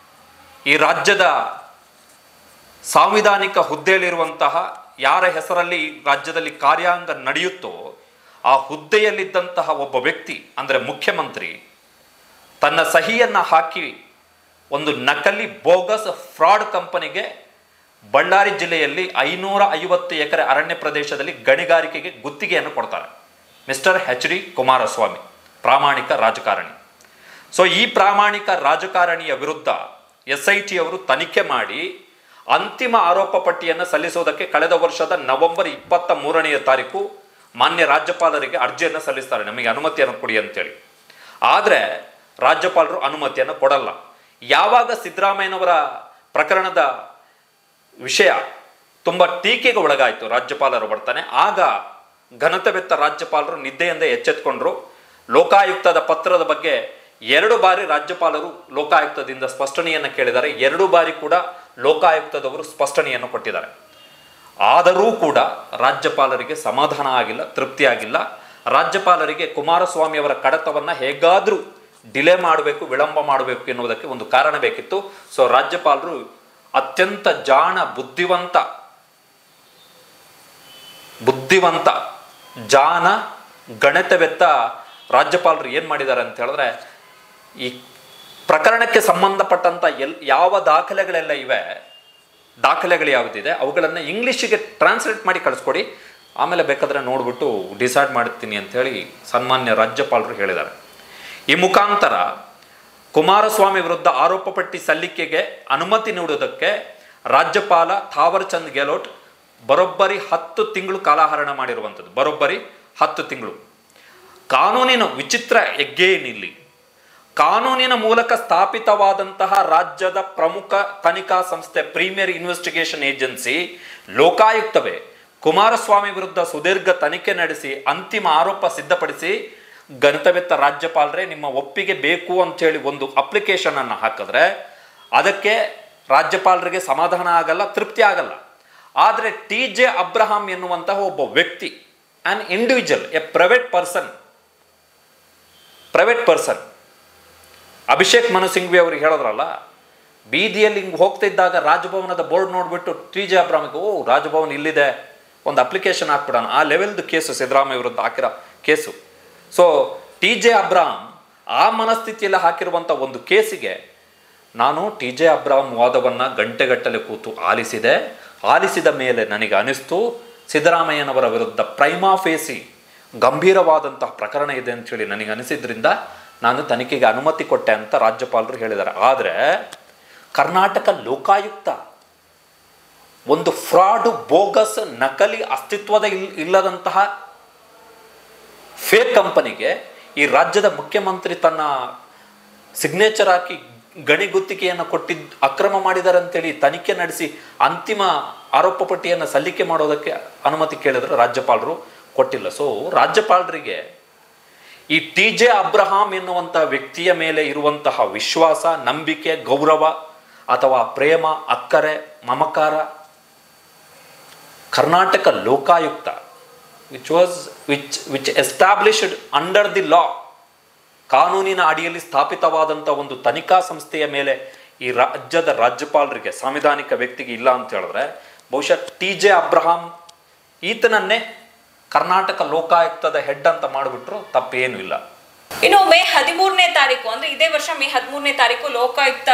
ಈ ರಾಜ್ಯದ ಸಾಂವಿಧಾನಿಕ ಹುದ್ದೆಯಲ್ಲಿರುವಂತಹ ಯಾರ ಹೆಸರಲ್ಲಿ ರಾಜ್ಯದಲ್ಲಿ ಕಾರ್ಯಾಂಗ ನಡೆಯುತ್ತೋ ಆ ಹುದ್ದೆಯಲ್ಲಿದ್ದಂತಹ ಒಬ್ಬ ವ್ಯಕ್ತಿ ಅಂದರೆ ಮುಖ್ಯಮಂತ್ರಿ ತನ್ನ ಸಹಿಯನ್ನು ಹಾಕಿ ಒಂದು ನಕಲಿ ಬೋಗಸ್ ಫ್ರಾಡ್ ಕಂಪನಿಗೆ ಬಳ್ಳಾರಿ ಜಿಲ್ಲೆಯಲ್ಲಿ 550 ಎಕರೆ ಅರಣ್ಯ ಪ್ರದೇಶದಲ್ಲಿ ಗಣಿಗಾರಿಕೆಗೆ ಗುತ್ತಿಗೆಯನ್ನು ಕೊಡ್ತಾರೆ. Mister H D. ಕುಮಾರಸ್ವಾಮಿ ಪ್ರಾಮಾಣಿಕ ರಾಜಕಾರಣಿ. ಸೊ ಈ ಪ್ರಾಮಾಣಿಕ ರಾಜಕಾರಣಿಯ ವಿರುದ್ಧ SIT ಅವರು ತನಿಖೆ ಮಾಡಿ ಅಂತಿಮ ಆರೋಪ ಪಟ್ಟಿಯನ್ನು ಸಲ್ಲಿಸೋದಕ್ಕೆ ಕಳೆದ ವರ್ಷದ ನವೆಂಬರ್ 23ನೇ ತಾರೀಕು ಮಾನ್ಯ ರಾಜ್ಯಪಾಲರಿಗೆ ಅರ್ಜಿಯನ್ನು ಸಲ್ಲಿಸ್ತಾರೆ, ನಮಗೆ ಅನುಮತಿಯನ್ನು ಕೊಡಿ ಅಂತೇಳಿ. ಆದರೆ ರಾಜ್ಯಪಾಲರು ಅನುಮತಿಯನ್ನು ಕೊಡಲ್ಲ. ಯಾವಾಗ ಸಿದ್ದರಾಮಯ್ಯನವರ ಪ್ರಕರಣದ ವಿಷಯ ತುಂಬ ಟೀಕೆಗೆ ಒಳಗಾಯಿತು ರಾಜ್ಯಪಾಲರ ವರ್ತನೆ, ಆಗ ಘನತೆವೆತ್ತ ರಾಜ್ಯಪಾಲರು ನಿದ್ದೆಯಿಂದ ಎಚ್ಚೆತ್ಕೊಂಡ್ರು. ಲೋಕಾಯುಕ್ತದ ಪತ್ರದ ಬಗ್ಗೆ 2 ಬಾರಿ ರಾಜ್ಯಪಾಲರು ಲೋಕಾಯುಕ್ತದಿಂದ ಸ್ಪಷ್ಟನೆಯನ್ನು ಕೇಳಿದ್ದಾರೆ. 2 ಬಾರಿ ಕೂಡ ಲೋಕಾಯುಕ್ತದವರು ಸ್ಪಷ್ಟನೆಯನ್ನು ಕೊಟ್ಟಿದ್ದಾರೆ. ಆದರೂ ಕೂಡ ರಾಜ್ಯಪಾಲರಿಗೆ ಸಮಾಧಾನ ಆಗಿಲ್ಲ, ತೃಪ್ತಿ ಆಗಿಲ್ಲ. ರಾಜ್ಯಪಾಲರಿಗೆ ಕುಮಾರಸ್ವಾಮಿ ಅವರ ಕಡತವನ್ನು ಹೇಗಾದರೂ ಡಿಲೇ ಮಾಡಬೇಕು, ವಿಳಂಬ ಮಾಡಬೇಕು ಎನ್ನುವುದಕ್ಕೆ ಒಂದು ಕಾರಣ ಬೇಕಿತ್ತು. ಸೊ ರಾಜ್ಯಪಾಲರು ಅತ್ಯಂತ ಜಾಣ ಬುದ್ಧಿವಂತ ಜಾಣ ಗಣಿತವೆತ್ತ ರಾಜ್ಯಪಾಲರು ಏನು ಮಾಡಿದ್ದಾರೆ ಅಂತ ಹೇಳಿದ್ರೆ, ಈ ಪ್ರಕರಣಕ್ಕೆ ಸಂಬಂಧಪಟ್ಟಂಥ ಯಾವ ದಾಖಲೆಗಳೆಲ್ಲ ಇವೆ, ದಾಖಲೆಗಳು ಯಾವುದಿದೆ ಅವುಗಳನ್ನು ಇಂಗ್ಲೀಷಿಗೆ ಟ್ರಾನ್ಸ್ಲೇಟ್ ಮಾಡಿ ಕಳಿಸ್ಕೊಡಿ, ಆಮೇಲೆ ಬೇಕಾದರೆ ನೋಡಿಬಿಟ್ಟು ಡಿಸೈಡ್ ಮಾಡ್ತೀನಿ ಅಂಥೇಳಿ ಸನ್ಮಾನ್ಯ ರಾಜ್ಯಪಾಲರು ಹೇಳಿದ್ದಾರೆ. ಈ ಮುಖಾಂತರ ಕುಮಾರಸ್ವಾಮಿ ವಿರುದ್ಧ ಆರೋಪ ಪಟ್ಟಿ ಸಲ್ಲಿಕೆಗೆ ಅನುಮತಿ ನೀಡುವುದಕ್ಕೆ ರಾಜ್ಯಪಾಲ ಥಾವರ್ ಚಂದ್ ಗೆಹ್ಲೋಟ್ ಬರೋಬ್ಬರಿ 10 ತಿಂಗಳು ಕಾಲಹರಣ ಮಾಡಿರುವಂಥದ್ದು. ಬರೋಬ್ಬರಿ 10 ತಿಂಗಳು. ಕಾನೂನಿನ ವಿಚಿತ್ರ ಹೆಗ್ಗೇನಿಲ್ಲಿ, ಕಾನೂನಿನ ಮೂಲಕ ಸ್ಥಾಪಿತವಾದಂತಹ ರಾಜ್ಯದ ಪ್ರಮುಖ ತನಿಖಾ ಸಂಸ್ಥೆ ಪ್ರೀಮಿಯರ್ ಇನ್ವೆಸ್ಟಿಗೇಷನ್ ಏಜೆನ್ಸಿ ಲೋಕಾಯುಕ್ತವೇ ಕುಮಾರಸ್ವಾಮಿ ವಿರುದ್ಧ ಸುದೀರ್ಘ ತನಿಖೆ ನಡೆಸಿ ಅಂತಿಮ ಆರೋಪ ಸಿದ್ಧಪಡಿಸಿ ಗಣಿತವೆತ್ತ ರಾಜ್ಯಪಾಲರೇ ನಿಮ್ಮ ಒಪ್ಪಿಗೆ ಬೇಕು ಅಂತೇಳಿ ಒಂದು ಅಪ್ಲಿಕೇಶನ್ ಅನ್ನು ಹಾಕಿದ್ರೆ ಅದಕ್ಕೆ ರಾಜ್ಯಪಾಲರಿಗೆ ಸಮಾಧಾನ ಆಗಲ್ಲ, ತೃಪ್ತಿ ಆಗಲ್ಲ. ಆದರೆ TJ ಅಬ್ರಹಾಂ ಎನ್ನುವಂತಹ ಒಬ್ಬ ವ್ಯಕ್ತಿ, on individual, A private person, Abhishek Manu Singhvi ಅವ್ರಿಗೆ ಹೇಳಿದ್ರಲ್ಲ, ಬೀದಿಯಲ್ಲಿ ಹಿಂಗೆ ಹೋಗ್ತಾ ಇದ್ದಾಗ ರಾಜಭವನದ ಬೋರ್ಡ್ ನೋಡಿಬಿಟ್ಟು TJ ಅಬ್ರಹಾಮಿಗೆ ರಾಜಭವನ ಇಲ್ಲಿದೆ, ಒಂದು ಅಪ್ಲಿಕೇಶನ್ ಹಾಕ್ಬಿಡೋಣ, ಆ ಲೆವೆಲ್ದು ಕೇಸು ಸಿದ್ದರಾಮಯ್ಯ ವಿರುದ್ಧ ಹಾಕಿರೋ ಕೇಸು. ಸೊ TJ ಅಬ್ರಹಾಂ ಆ ಮನಸ್ಥಿತಿಯಲ್ಲಿ ಹಾಕಿರುವಂಥ ಒಂದು ಕೇಸಿಗೆ ನಾನು TJ ಅಬ್ರಹಾಂ ವಾದವನ್ನು ಗಂಟೆಗಟ್ಟಲೆ ಕೂತು ಆಲಿಸಿದ ಮೇಲೆ ನನಗೆ ಅನಿಸ್ತು ಸಿದ್ದರಾಮಯ್ಯನವರ ವಿರುದ್ಧ ಪ್ರೈಮಾ ಫೇಸಿ ಗಂಭೀರವಾದಂತಹ ಪ್ರಕರಣ ಇದೆ ಅಂಥೇಳಿ ನನಗೆ ಅನಿಸಿದ್ರಿಂದ ನಾನು ತನಿಖೆಗೆ ಅನುಮತಿ ಕೊಟ್ಟೆ ಅಂತ ರಾಜ್ಯಪಾಲರು ಹೇಳಿದ್ದಾರೆ. ಆದರೆ ಕರ್ನಾಟಕ ಲೋಕಾಯುಕ್ತ ಒಂದು ಫ್ರಾಡು, ಬೋಗಸ್, ನಕಲಿ, ಅಸ್ತಿತ್ವದ ಇಲ್ಲದಂತಹ ಫೇಕ್ ಕಂಪನಿಗೆ ಈ ರಾಜ್ಯದ ಮುಖ್ಯಮಂತ್ರಿ ತನ್ನ ಸಿಗ್ನೇಚರ್ ಹಾಕಿ ಗಣಿ ಗುತ್ತಿಗೆಯನ್ನು ಕೊಟ್ಟಿದ್ದು ಅಕ್ರಮ ಮಾಡಿದ್ದಾರೆ ಅಂತೇಳಿ ತನಿಖೆ ನಡೆಸಿ ಅಂತಿಮ ಆರೋಪ ಪಟ್ಟಿಯನ್ನು ಸಲ್ಲಿಕೆ ಮಾಡೋದಕ್ಕೆ ಅನುಮತಿ ಕೇಳಿದ್ರೆ ರಾಜ್ಯಪಾಲರು ಕೊಟ್ಟಿಲ್ಲ. ಸೊ ರಾಜ್ಯಪಾಲರಿಗೆ ಈ TJ ಅಬ್ರಹಾಂ ಎನ್ನುವಂಥ ವ್ಯಕ್ತಿಯ ಮೇಲೆ ಇರುವಂತಹ ವಿಶ್ವಾಸ, ನಂಬಿಕೆ, ಗೌರವ ಅಥವಾ ಪ್ರೇಮ, ಅಕ್ಕರೆ, ಮಮಕಾರ Karnataka Lokayukta which established under the law, ಕಾನೂನಿನ ಅಡಿಯಲ್ಲಿ ಸ್ಥಾಪಿತವಾದಂಥ ಒಂದು ತನಿಖಾ ಸಂಸ್ಥೆಯ ಮೇಲೆ ಈ ರಾಜ್ಯದ ರಾಜ್ಯಪಾಲರಿಗೆ, ಸಾಂವಿಧಾನಿಕ ವ್ಯಕ್ತಿಗೆ ಇಲ್ಲ ಅಂತ ಹೇಳಿದ್ರೆ ಬಹುಶಃ TJ ಅಬ್ರಹಾಂ ಈತನನ್ನೇ ಕರ್ನಾಟಕ ಲೋಕಾಯುಕ್ತದ ಹೆಡ್ ಅಂತ ಮಾಡಿಬಿಟ್ರು ತಪ್ಪೇನು ಇಲ್ಲ. ಇನ್ನು ಮೇ 13ನೇ ತಾರೀಕು ಅಂದ್ರೆ ಇದೇ ವರ್ಷ ಮೇ 13ನೇ ತಾರೀಕು ಲೋಕಾಯುಕ್ತ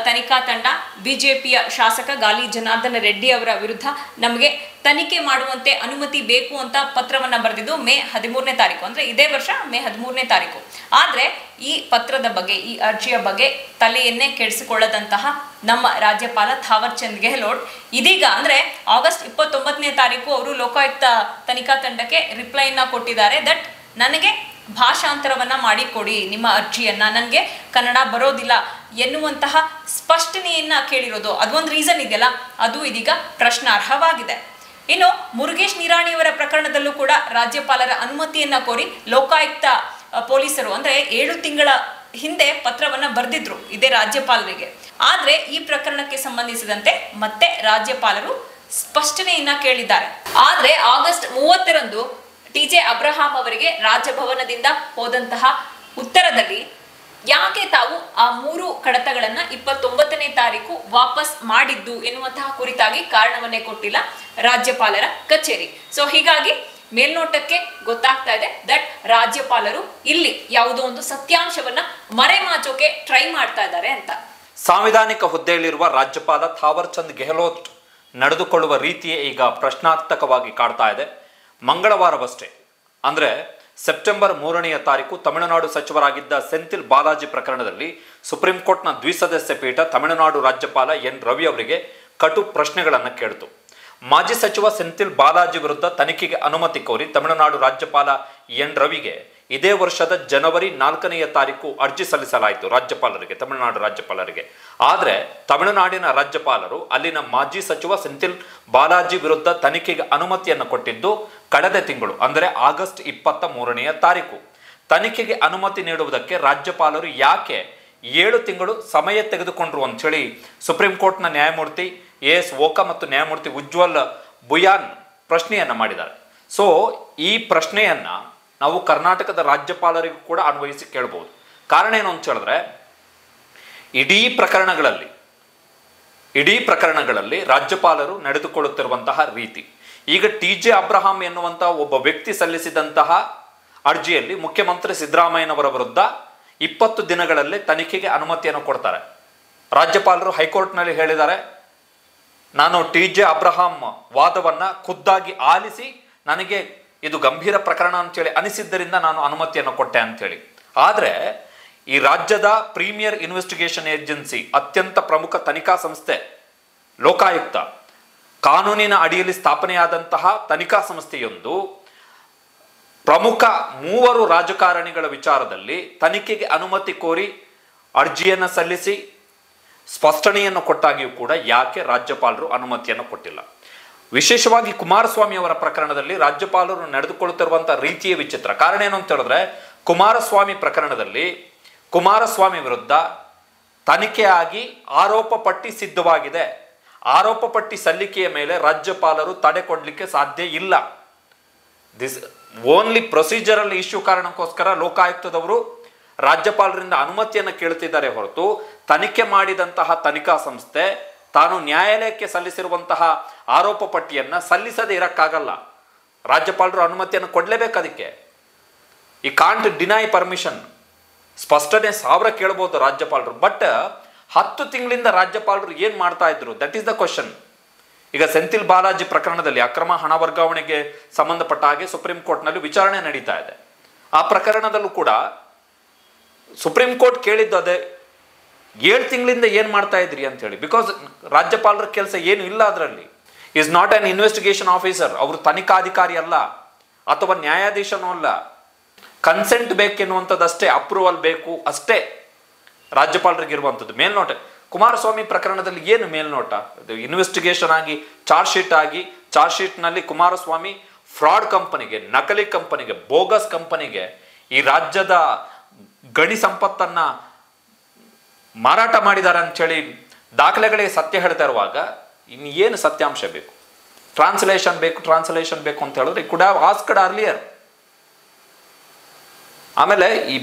ತನಿಖಾ ತಂಡ ಬಿಜೆಪಿಯ ಶಾಸಕ ಗಾಲಿ ಜನಾರ್ದನ ರೆಡ್ಡಿ ಅವರ ವಿರುದ್ಧ ನಮಗೆ ತನಿಖೆ ಮಾಡುವಂತೆ ಅನುಮತಿ ಬೇಕು ಅಂತ ಪತ್ರವನ್ನ ಬರೆದಿದ್ದು ಮೇ 13ನೇ ತಾರೀಕು, ಅಂದ್ರೆ ಇದೇ ವರ್ಷ ಮೇ 13ನೇ ತಾರೀಕು. ಆದ್ರೆ ಈ ಪತ್ರದ ಬಗ್ಗೆ, ಈ ಅರ್ಜಿಯ ಬಗ್ಗೆ ತಲೆಯನ್ನೇ ಕೆಡಿಸಿಕೊಳ್ಳದಂತಹ ನಮ್ಮ ರಾಜ್ಯಪಾಲ ಥಾವರ್ ಚಂದ್ ಗೆಹ್ಲೋಟ್ ಇದೀಗ ಅಂದ್ರೆ ಆಗಸ್ಟ್ 29ನೇ ತಾರೀಕು ಅವರು ಲೋಕಾಯುಕ್ತ ತನಿಖಾ ತಂಡಕ್ಕೆ ರಿಪ್ಲೈನ ಕೊಟ್ಟಿದ್ದಾರೆ. ದಟ್ ನನಗೆ ಭಾಷಾಂತರವನ್ನ ಮಾಡಿ ಕೊಡಿ ನಿಮ್ಮ ಅರ್ಜಿಯನ್ನ, ನನಗೆ ಕನ್ನಡ ಬರೋದಿಲ್ಲ ಎನ್ನುವಂತಹ ಸ್ಪಷ್ಟನೆಯನ್ನ ಕೇಳಿರೋದು. ಅದೊಂದು ರೀಸನ್ ಇದೆಯಲ್ಲ, ಅದು ಇದೀಗ ಪ್ರಶ್ನಾರ್ಹವಾಗಿದೆ. ಇನ್ನು ಮುರುಗೇಶ್ ನಿರಾಣಿಯವರ ಪ್ರಕರಣದಲ್ಲೂ ಕೂಡ ರಾಜ್ಯಪಾಲರ ಅನುಮತಿಯನ್ನ ಕೋರಿ ಲೋಕಾಯುಕ್ತ ಪೊಲೀಸರು ಅಂದ್ರೆ 7 ತಿಂಗಳ ಹಿಂದೆ ಪತ್ರವನ್ನ ಬರೆದಿದ್ರು ಇದೇ ರಾಜ್ಯಪಾಲರಿಗೆ. ಆದ್ರೆ ಈ ಪ್ರಕರಣಕ್ಕೆ ಸಂಬಂಧಿಸಿದಂತೆ ಮತ್ತೆ ರಾಜ್ಯಪಾಲರು ಸ್ಪಷ್ಟನೆಯನ್ನ ಕೇಳಿದ್ದಾರೆ. ಆದ್ರೆ ಆಗಸ್ಟ್ 30ರಂದು ಟಿ.ಜೆ. ಅಬ್ರಹಾಂ ಅವರಿಗೆ ರಾಜಭವನದಿಂದ ಹೋದಂತಹ ಉತ್ತರದಲ್ಲಿ ಯಾಕೆ ತಾವು ಆ 3 ಕಡತಗಳನ್ನ 29ನೇ ತಾರೀಕು ವಾಪಸ್ ಮಾಡಿದ್ದು ಎನ್ನುವಂತಹ ಕುರಿತಾಗಿ ಕಾರಣವನ್ನೇ ಕೊಟ್ಟಿಲ್ಲ ರಾಜ್ಯಪಾಲರ ಕಚೇರಿ. ಸೊ ಹೀಗಾಗಿ ಮೇಲ್ನೋಟಕ್ಕೆ ಗೊತ್ತಾಗ್ತಾ ಇದೆ ದಟ್ ರಾಜ್ಯಪಾಲರು ಇಲ್ಲಿ ಯಾವುದೋ ಒಂದು ಸತ್ಯಾಂಶವನ್ನ ಮರೆಮಾಚೋಕೆ ಟ್ರೈ ಮಾಡ್ತಾ ಇದ್ದಾರೆ ಅಂತ. ಸಾಂವಿಧಾನಿಕ ಹುದ್ದೆಯಲ್ಲಿರುವ ರಾಜ್ಯಪಾಲ ಥಾವರ್ ಚಂದ್ ಗೆಹ್ಲೋಟ್ ನಡೆದುಕೊಳ್ಳುವ ರೀತಿಯೇ ಈಗ ಪ್ರಶ್ನಾರ್ಥಕವಾಗಿ ಕಾಡ್ತಾ ಇದೆ. ಮಂಗಳವಾರವಷ್ಟೇ ಅಂದ್ರೆ ಸೆಪ್ಟೆಂಬರ್ 3ನೇ ತಾರೀಕು ತಮಿಳುನಾಡು ಸಚಿವರಾಗಿದ್ದ ಸೆಂಥಿಲ್ ಬಾಲಾಜಿ ಪ್ರಕರಣದಲ್ಲಿ ಸುಪ್ರೀಂ ಕೋರ್ಟ್ನ ದ್ವಿಸದಸ್ಯ ಪೀಠ ತಮಿಳುನಾಡು ರಾಜ್ಯಪಾಲ ಎನ್ ರವಿ ಅವರಿಗೆ ಕಟು ಪ್ರಶ್ನೆಗಳನ್ನು ಕೇಳಿತು. ಮಾಜಿ ಸಚಿವ ಸೆಂಥಿಲ್ ಬಾಲಾಜಿ ವಿರುದ್ಧ ತನಿಖೆಗೆ ಅನುಮತಿ ಕೋರಿ ತಮಿಳುನಾಡು ರಾಜ್ಯಪಾಲ ಎನ್ ರವಿಗೆ ಇದೇ ವರ್ಷದ ಜನವರಿ 4ನೇ ತಾರೀಕು ಅರ್ಜಿ ಸಲ್ಲಿಸಲಾಯಿತು ರಾಜ್ಯಪಾಲರಿಗೆ, ತಮಿಳುನಾಡು ರಾಜ್ಯಪಾಲರಿಗೆ. ಆದರೆ ತಮಿಳುನಾಡಿನ ರಾಜ್ಯಪಾಲರು ಅಲ್ಲಿನ ಮಾಜಿ ಸಚಿವ ಸೆಂಥಿಲ್ ಬಾಲಾಜಿ ವಿರುದ್ಧ ತನಿಖೆಗೆ ಅನುಮತಿಯನ್ನು ಕೊಟ್ಟಿದ್ದು ಕಳೆದ ತಿಂಗಳು ಅಂದರೆ ಆಗಸ್ಟ್ 23ನೇ ತಾರೀಕು. ತನಿಖೆಗೆ ಅನುಮತಿ ನೀಡುವುದಕ್ಕೆ ರಾಜ್ಯಪಾಲರು ಯಾಕೆ 7 ತಿಂಗಳು ಸಮಯ ತೆಗೆದುಕೊಂಡ್ರು ಅಂಥೇಳಿ ಸುಪ್ರೀಂ ಕೋರ್ಟ್ನ ನ್ಯಾಯಮೂರ್ತಿ ಎಸ್ ಓಕಾ ಮತ್ತು ನ್ಯಾಯಮೂರ್ತಿ ಉಜ್ವಲ್ ಬುಯಾನ್ ಪ್ರಶ್ನೆಯನ್ನ ಮಾಡಿದ್ದಾರೆ. ಸೊ ಈ ಪ್ರಶ್ನೆಯನ್ನ ನಾವು ಕರ್ನಾಟಕದ ರಾಜ್ಯಪಾಲರಿಗೂ ಕೂಡ ಅನ್ವಯಿಸಿ ಕೇಳಬಹುದು. ಕಾರಣ ಏನು ಅಂತ ಹೇಳಿದ್ರೆ ಇಡೀ ಪ್ರಕರಣಗಳಲ್ಲಿ ರಾಜ್ಯಪಾಲರು ನಡೆದುಕೊಳ್ಳುತ್ತಿರುವಂತಹ ರೀತಿ. ಈಗ ಟಿ.ಜೆ. ಅಬ್ರಹಾಂ ಎನ್ನುವಂತಹ ಒಬ್ಬ ವ್ಯಕ್ತಿ ಸಲ್ಲಿಸಿದಂತಹ ಅರ್ಜಿಯಲ್ಲಿ ಮುಖ್ಯಮಂತ್ರಿ ಸಿದ್ದರಾಮಯ್ಯನವರ ವಿರುದ್ಧ 20 ದಿನಗಳಲ್ಲೇ ತನಿಖೆಗೆ ಅನುಮತಿಯನ್ನು ಕೊಡ್ತಾರೆ. ರಾಜ್ಯಪಾಲರು ಹೈಕೋರ್ಟ್ನಲ್ಲಿ ಹೇಳಿದ್ದಾರೆ, ನಾನು ಟಿ.ಜೆ. ಅಬ್ರಹಾಂ ವಾದವನ್ನ ಖುದ್ದಾಗಿ ಆಲಿಸಿ ನನಗೆ ಇದು ಗಂಭೀರ ಪ್ರಕರಣ ಅಂತೇಳಿ ಅನಿಸಿದ್ದರಿಂದ ನಾನು ಅನುಮತಿಯನ್ನು ಕೊಟ್ಟೆ ಅಂತೇಳಿ. ಆದರೆ ಈ ರಾಜ್ಯದ ಪ್ರೀಮಿಯರ್ ಇನ್ವೆಸ್ಟಿಗೇಷನ್ ಏಜೆನ್ಸಿ, ಅತ್ಯಂತ ಪ್ರಮುಖ ತನಿಖಾ ಸಂಸ್ಥೆ ಲೋಕಾಯುಕ್ತ, ಕಾನೂನಿನ ಅಡಿಯಲ್ಲಿ ಸ್ಥಾಪನೆಯಾದಂತಹ ತನಿಖಾ ಸಂಸ್ಥೆಯೊಂದು ಪ್ರಮುಖ 3 ರಾಜಕಾರಣಿಗಳ ವಿಚಾರದಲ್ಲಿ ತನಿಖೆಗೆ ಅನುಮತಿ ಕೋರಿ ಅರ್ಜಿಯನ್ನು ಸಲ್ಲಿಸಿ ಸ್ಪಷ್ಟನೆಯನ್ನು ಕೊಟ್ಟಾಗಿಯೂ ಕೂಡ ಯಾಕೆ ರಾಜ್ಯಪಾಲರು ಅನುಮತಿಯನ್ನು ಕೊಟ್ಟಿಲ್ಲ? ವಿಶೇಷವಾಗಿ ಕುಮಾರಸ್ವಾಮಿ ಅವರ ಪ್ರಕರಣದಲ್ಲಿ ರಾಜ್ಯಪಾಲರು ನಡೆದುಕೊಳ್ಳುತ್ತಿರುವಂತಹ ರೀತಿಯ ವಿಚಿತ್ರ. ಕಾರಣ ಏನು ಅಂತ ಹೇಳಿದ್ರೆ ಕುಮಾರಸ್ವಾಮಿ ಪ್ರಕರಣದಲ್ಲಿ ಕುಮಾರಸ್ವಾಮಿ ವಿರುದ್ಧ ತನಿಖೆಯಾಗಿ ಆರೋಪ ಪಟ್ಟಿ ಸಿದ್ಧವಾಗಿದೆ. ಆರೋಪ ಪಟ್ಟಿ ಸಲ್ಲಿಕೆಯ ಮೇಲೆ ರಾಜ್ಯಪಾಲರು ತಡೆ ಕೊಡಲಿಕ್ಕೆ ಸಾಧ್ಯ ಇಲ್ಲ. ದಿಸ್ ಓನ್ಲಿ ಪ್ರೊಸೀಜರಲ್ ಇಶ್ಯೂ ಕಾರಣಕ್ಕೋಸ್ಕರ ಲೋಕಾಯುಕ್ತದವರು ರಾಜ್ಯಪಾಲರಿಂದ ಅನುಮತಿಯನ್ನು ಕೇಳ್ತಿದ್ದಾರೆ ಹೊರತು ತನಿಖೆ ಮಾಡಿದಂತಹ ತನಿಖಾ ಸಂಸ್ಥೆ ತಾನು ನ್ಯಾಯಾಲಯಕ್ಕೆ ಸಲ್ಲಿಸಿರುವಂತಹ ಆರೋಪ ಪಟ್ಟಿಯನ್ನ ಸಲ್ಲಿಸದೇ ಇರಕ್ಕಾಗಲ್ಲ. ರಾಜ್ಯಪಾಲರು ಅನುಮತಿಯನ್ನು ಕೊಡಲೇಬೇಕು. ಅದಕ್ಕೆ ಈ ಕಾಂಟ್ ಡಿನೈ ಪರ್ಮಿಷನ್. ಸ್ಪಷ್ಟನೆ 1000 ಕೇಳಬಹುದು ರಾಜ್ಯಪಾಲರು, ಬಟ್ 10 ತಿಂಗಳಿಂದ ರಾಜ್ಯಪಾಲರು ಏನ್ ಮಾಡ್ತಾ ಇದ್ರು? That is the question. ಈಗ ಸೆಂಥಿಲ್ ಬಾಲಾಜಿ ಪ್ರಕರಣದಲ್ಲಿ ಅಕ್ರಮ ಹಣ ವರ್ಗಾವಣೆಗೆ ಸಂಬಂಧಪಟ್ಟ ಹಾಗೆ ಸುಪ್ರೀಂ ಕೋರ್ಟ್ನಲ್ಲಿ ವಿಚಾರಣೆ ನಡೀತಾ ಇದೆ. ಆ ಪ್ರಕರಣದಲ್ಲೂ ಕೂಡ ಸುಪ್ರೀಂ ಕೋರ್ಟ್ ಕೇಳಿದ್ದು ಅದೇ, 7 ತಿಂಗಳಿಂದ ಏನ್ ಮಾಡ್ತಾ ಇದ್ರಿ ಅಂತ ಹೇಳಿ. ಬಿಕಾಸ್ ರಾಜ್ಯಪಾಲರ ಕೆಲಸ ಏನು ಇಲ್ಲ, ಅದರಲ್ಲಿ is not an investigation officer. ಅವರು ತನಿಖಾಧಿಕಾರಿ ಅಲ್ಲ ಅಥವಾ ನ್ಯಾಯಾಧೀಶನೂ ಅಲ್ಲ. ಕನ್ಸೆಂಟ್ ಬೇಕೆನ್ನುವಂಥದ್ದಷ್ಟೇ, ಅಪ್ರೂವಲ್ ಬೇಕು ಅಷ್ಟೇ ರಾಜ್ಯಪಾಲರಿಗೆ ಇರುವಂಥದ್ದು. ಮೇಲ್ನೋಟ ಕುಮಾರಸ್ವಾಮಿ ಪ್ರಕರಣದಲ್ಲಿ ಏನು ಮೇಲ್ನೋಟ? ಇನ್ವೆಸ್ಟಿಗೇಷನ್ ಆಗಿ ಚಾರ್ಜ್ ಶೀಟ್ನಲ್ಲಿ ಕುಮಾರಸ್ವಾಮಿ ಫ್ರಾಡ್ ಕಂಪನಿಗೆ, ನಕಲಿ ಕಂಪನಿಗೆ, ಬೋಗಸ್ ಕಂಪನಿಗೆ ಈ ರಾಜ್ಯದ ಗಣಿ ಸಂಪತ್ತನ್ನ ಮಾರಾಟ ಮಾಡಿದ್ದಾರೆ ಅಂಥೇಳಿ ದಾಖಲೆಗಳಿಗೆ ಸತ್ಯ ಹೇಳ್ತಾ ಇರುವಾಗ ಇನ್ನು ಏನು ಸತ್ಯಾಂಶ ಬೇಕು? ಟ್ರಾನ್ಸ್ಲೇಷನ್ ಬೇಕು ಅಂತ ಹೇಳಿದ್ರೆ ಕುಡ್ ಹ್ಯಾವ್ ಆಸ್ಕ್ಡ್ ಅರ್ಲಿಯರ್. ಆಮೇಲೆ ಈ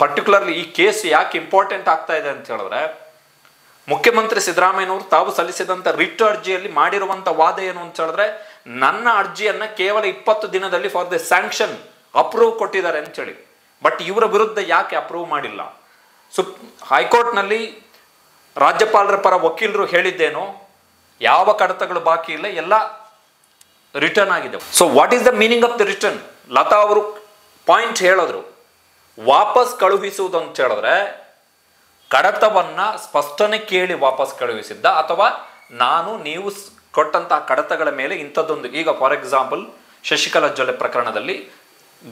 ಪರ್ಟಿಕ್ಯುಲರ್ಲಿ ಈ ಕೇಸ್ ಯಾಕೆ ಇಂಪಾರ್ಟೆಂಟ್ ಆಗ್ತಾ ಇದೆ ಅಂತ ಹೇಳಿದ್ರೆ ಮುಖ್ಯಮಂತ್ರಿ ಸಿದ್ದರಾಮಯ್ಯನವರು ತಾವು ಸಲ್ಲಿಸಿದಂಥ ರಿಟ್ ಅರ್ಜಿಯಲ್ಲಿ ಮಾಡಿರುವಂಥ ವಾದ ಏನು ಅಂತ ಹೇಳಿದ್ರೆ ನನ್ನ ಅರ್ಜಿಯನ್ನ ಕೇವಲ 20 ದಿನದಲ್ಲಿ ಫಾರ್ ದ ಸ್ಯಾಂಕ್ಷನ್ ಅಪ್ರೂವ್ ಕೊಟ್ಟಿದ್ದಾರೆ ಅಂತ ಹೇಳಿ. ಬಟ್ ಇವರ ವಿರುದ್ಧ ಯಾಕೆ ಅಪ್ರೂವ್ ಮಾಡಿಲ್ಲ? ಹೈಕೋರ್ಟ್ನಲ್ಲಿ ರಾಜ್ಯಪಾಲರ ಪರ ವಕೀಲರು ಹೇಳಿದ್ದೇನು, ಯಾವ ಕಡತಗಳು ಬಾಕಿ ಇಲ್ಲ, ಎಲ್ಲ ರಿಟರ್ನ್ ಆಗಿದೆ. So what is the meaning of the return? Latha ಅವರು ಪಾಯಿಂಟ್ ಹೇಳಿದ್ರು, ವಾಪಸ್ ಕಳುಹಿಸುವುದು ಅಂತ ಹೇಳಿದ್ರೆ ಕಡತವನ್ನ ಸ್ಪಷ್ಟನೆ ಕೇಳಿ ವಾಪಸ್ ಕಳುಹಿಸಿದ್ದ, ಅಥವಾ ನೀವು ಕೊಟ್ಟಂತಹ ಕಡತಗಳ ಮೇಲೆ ಇಂಥದ್ದೊಂದು, ಈಗ ಫಾರ್ ಎಕ್ಸಾಂಪಲ್ ಶಶಿಕಲಾ ಜೊಲ್ಲೆ ಪ್ರಕರಣದಲ್ಲಿ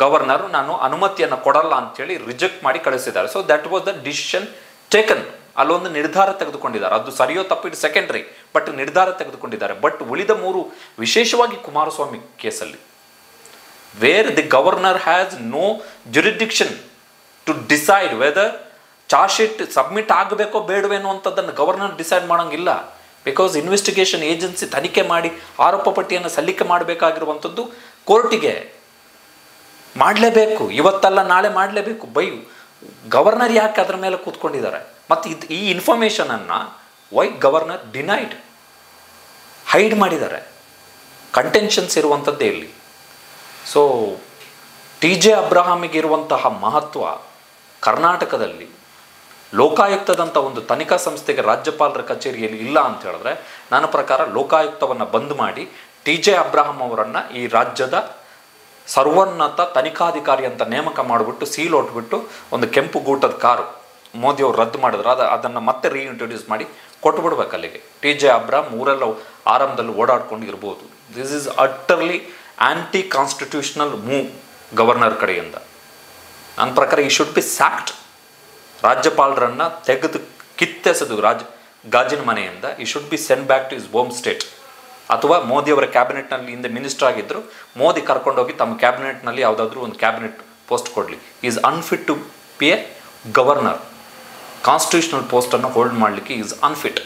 ಗವರ್ನರ್ ನಾನು ಅನುಮತಿಯನ್ನು ಕೊಡಲ್ಲ ಅಂತೇಳಿ ರಿಜೆಕ್ಟ್ ಮಾಡಿ ಕಳಿಸಿದ್ದಾರೆ. So that was the decision taken. ಅಲ್ಲೊಂದು ನಿರ್ಧಾರ ತೆಗೆದುಕೊಂಡಿದ್ದಾರೆ. ಅದು ಸರಿಯೋ ತಪ್ಪಿಟ್ಟು ಸೆಕೆಂಡ್ರಿ, ಬಟ್ ನಿರ್ಧಾರ ತೆಗೆದುಕೊಂಡಿದ್ದಾರೆ. ಬಟ್ ಉಳಿದ 3 ವಿಶೇಷವಾಗಿ ಕುಮಾರಸ್ವಾಮಿ ಕೇಸಲ್ಲಿ where the governor has no jurisdiction to decide whether charge sheet submit ಆಗಬೇಕೋ ಬೇಡವೇನೋ ಅಂತದನ್ನು ಗವರ್ನರ್ ಡಿಸೈಡ್ ಮಾಡೋಂಗಿಲ್ಲ. ಬಿಕಾಸ್ ಇನ್ವೆಸ್ಟಿಗೇಷನ್ ಏಜೆನ್ಸಿ ತನಿಖೆ ಮಾಡಿ ಆರೋಪ ಪಟ್ಟಿಯನ್ನು ಸಲ್ಲಿಕೆ ಮಾಡಬೇಕಾಗಿರುವಂಥದ್ದು ಕೋರ್ಟಿಗೆ. ಮಾಡಲೇಬೇಕು, ಇವತ್ತಲ್ಲ ನಾಳೆ ಮಾಡಲೇಬೇಕು. ಗವರ್ನರ್ ಯಾಕೆ ಅದರ ಮೇಲೆ ಕೂತ್ಕೊಂಡಿದ್ದಾರೆ? ಮತ್ತು ಈ ಇನ್ಫಾರ್ಮೇಷನನ್ನು ವೈ ಗವರ್ನರ್ ಡಿನೈಡ್, ಹೈಡ್ ಮಾಡಿದ್ದಾರೆ. ಕಂಟೆನ್ಷನ್ಸ್ ಇರುವಂಥದ್ದೇ ಇಲ್ಲಿ. ಸೊ TJ ಅಬ್ರಹಾಮಿಗೆ ಇರುವಂತಹ ಮಹತ್ವ ಕರ್ನಾಟಕದಲ್ಲಿ ಲೋಕಾಯುಕ್ತದಂಥ ಒಂದು ತನಿಖಾ ಸಂಸ್ಥೆಗೆ ರಾಜ್ಯಪಾಲರ ಕಚೇರಿಯಲ್ಲಿ ಇಲ್ಲ ಅಂತ ಹೇಳಿದ್ರೆ, ನನ್ನ ಪ್ರಕಾರ ಲೋಕಾಯುಕ್ತವನ್ನು ಬಂದ್ ಮಾಡಿ TJ ಅಬ್ರಹಾಂ ಅವರನ್ನು ಈ ರಾಜ್ಯದ ಸರ್ವೋನ್ನತ ತನಿಖಾಧಿಕಾರಿ ಅಂತ ನೇಮಕ ಮಾಡಿಬಿಟ್ಟು ಸೀಲ್ ಹೊಟ್ಬಿಟ್ಟು ಒಂದು ಕೆಂಪು ಗೂಟದ ಕಾರು ಮೋದಿಯವರು ರದ್ದು ಮಾಡಿದ್ರು, ಅದನ್ನು ಮತ್ತೆ ರೀಇಂಟ್ರೊಡ್ಯೂಸ್ ಮಾಡಿ ಕೊಟ್ಬಿಡ್ಬೇಕು ಅಲ್ಲಿಗೆ. TJ ಅಬ್ರಹಾಂ ಊರೆಲ್ಲ ಆರಂಭದಲ್ಲಿ ಓಡಾಡ್ಕೊಂಡು ಇರ್ಬೋದು. This is utterly anti constitutional move governor ಕಡೆಯಿಂದ. ನನ್ನ ಪ್ರಕಾರ ಈ ಶುಡ್ ಬಿ ಸ್ಯಾಕ್ಟ್. ರಾಜ್ಯಪಾಲರನ್ನು ತೆಗೆದು ಕಿತ್ತೆಸೆದು ಗಾಜಿನ ಮನೆಯಿಂದ ಈ should be send back two is home state. ಅಥವಾ ಮೋದಿಯವರ ಕ್ಯಾಬಿನೆಟ್ನಲ್ಲಿ ಹಿಂದೆ ಮಿನಿಸ್ಟರ್ ಆಗಿದ್ದರು, ಮೋದಿ ಕರ್ಕೊಂಡೋಗಿ ತಮ್ಮ ಕ್ಯಾಬಿನೆಟ್ನಲ್ಲಿ ಯಾವುದಾದ್ರೂ ಒಂದು ಕ್ಯಾಬಿನೆಟ್ ಪೋಸ್ಟ್ ಕೊಡಲಿ. Is unfit to be a governor. Constitutional ಪೋಸ್ಟನ್ನು ಹೋಲ್ಡ್ ಮಾಡಲಿಕ್ಕೆ ಈಸ್ ಅನ್ಫಿಟ್.